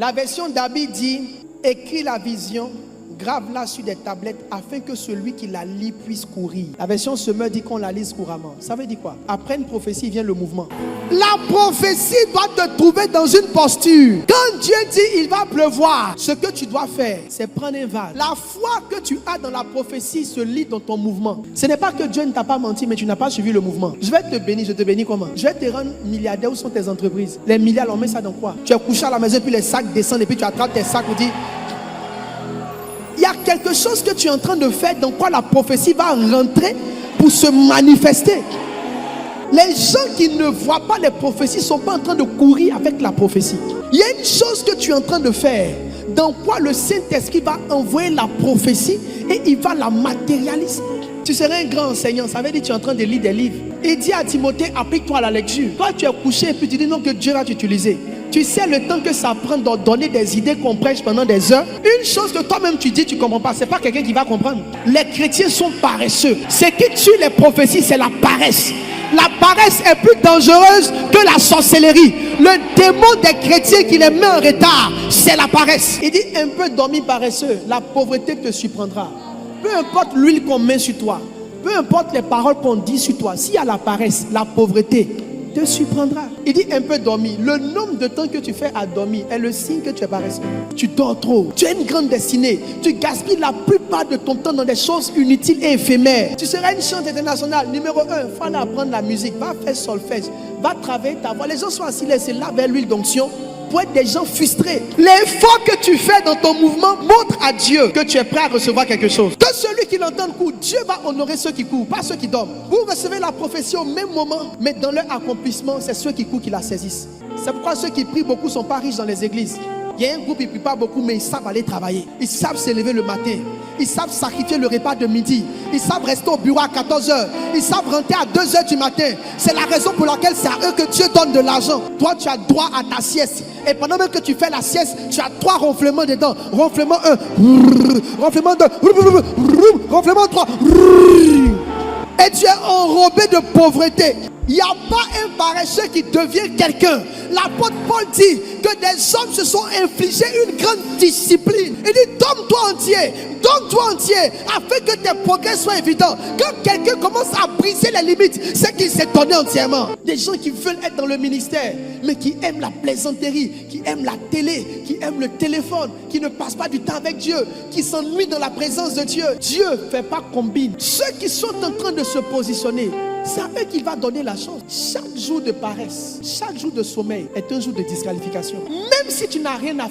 La version d'Abi dit, écris la vision, grave-la sur des tablettes afin que celui qui la lit puisse courir. La version Semeur dit qu'on la lise couramment. Ça veut dire quoi? Après une prophétie vient le mouvement. La prophétie doit te trouver dans une posture. Quand Dieu dit il va pleuvoir, ce que tu dois faire, c'est prendre un vase. La foi que tu as dans la prophétie se lit dans ton mouvement. Ce n'est pas que Dieu ne t'a pas menti, mais tu n'as pas suivi le mouvement. Je vais te bénir, je te bénis comment? Je vais te rendre milliardaire. Où sont tes entreprises? Les milliards, on met ça dans quoi? Tu es couché à la maison, puis les sacs descendent, et puis tu attrapes tes sacs, on dit... Il y a quelque chose que tu es en train de faire dans quoi la prophétie va rentrer pour se manifester. Les gens qui ne voient pas les prophéties ne sont pas en train de courir avec la prophétie. Il y a une chose que tu es en train de faire dans quoi le Saint-Esprit va envoyer la prophétie et il va la matérialiser. Tu serais un grand enseignant, ça veut dire que tu es en train de lire des livres. Il dit à Timothée, applique-toi à la lecture. Toi tu es couché et puis tu dis non que Dieu va t'utiliser. Tu sais le temps que ça prend de donner des idées qu'on prêche pendant des heures. Une chose que toi-même tu dis, tu ne comprends pas. Ce n'est pas quelqu'un qui va comprendre. Les chrétiens sont paresseux. Ce qui tue les prophéties, c'est la paresse. La paresse est plus dangereuse que la sorcellerie. Le démon des chrétiens qui les met en retard, c'est la paresse. Il dit un peu dormi paresseux, la pauvreté te surprendra. Peu importe l'huile qu'on met sur toi, peu importe les paroles qu'on dit sur toi, s'il y a la paresse, la pauvreté te surprendra. Il dit un peu dormi. Le nombre de temps que tu fais à dormir est le signe que tu es paresseux. Tu dors trop. Tu as une grande destinée. Tu gaspilles la plupart de ton temps dans des choses inutiles et éphémères. Tu seras une chanteuse internationale. Numéro 1, il faut aller apprendre la musique. Va faire solfège. Va travailler ta voix. Les gens sont assis là, c'est là vers l'huile d'onction. Pour être des gens frustrés. L'effort que tu fais dans ton mouvement montre à Dieu que tu es prêt à recevoir quelque chose. Que celui qui l'entend court, Dieu va honorer ceux qui courent, pas ceux qui dorment. Vous recevez la prophétie au même moment, mais dans leur accomplissement, c'est ceux qui courent qui la saisissent. C'est pourquoi ceux qui prient beaucoup ne sont pas riches dans les églises. Il y a un groupe, ils ne prient pas beaucoup, mais ils savent aller travailler. Ils savent se lever le matin. Ils savent sacrifier le repas de midi. Ils savent rester au bureau à 14h. Ils savent rentrer à 2h du matin. C'est la raison pour laquelle c'est à eux que Dieu donne de l'argent. Toi, tu as droit à ta sieste. Et pendant même que tu fais la sieste, tu as 3 ronflements dedans. Ronflement 1, ronflement 2, ronflement 3. Et tu es enrobé de pauvreté. Il n'y a pas un paresseux qui devient quelqu'un. L'apôtre Paul dit que des hommes se sont infligés une grande discipline. Il dit donne-toi entier, afin que tes progrès soient évidents. Quand quelqu'un commence à briser les limites, c'est qu'il s'est donné entièrement. Des gens qui veulent être dans le ministère, mais qui aiment la plaisanterie, qui aiment la télé, qui aiment le téléphone, qui ne passent pas du temps avec Dieu, qui s'ennuient dans la présence de Dieu. Dieu ne fait pas combine. Ceux qui sont en train de se positionner, c'est à eux qu'il va donner la chance. Chaque jour de paresse, chaque jour de sommeil est un jour de disqualification. Même si tu n'as rien à faire.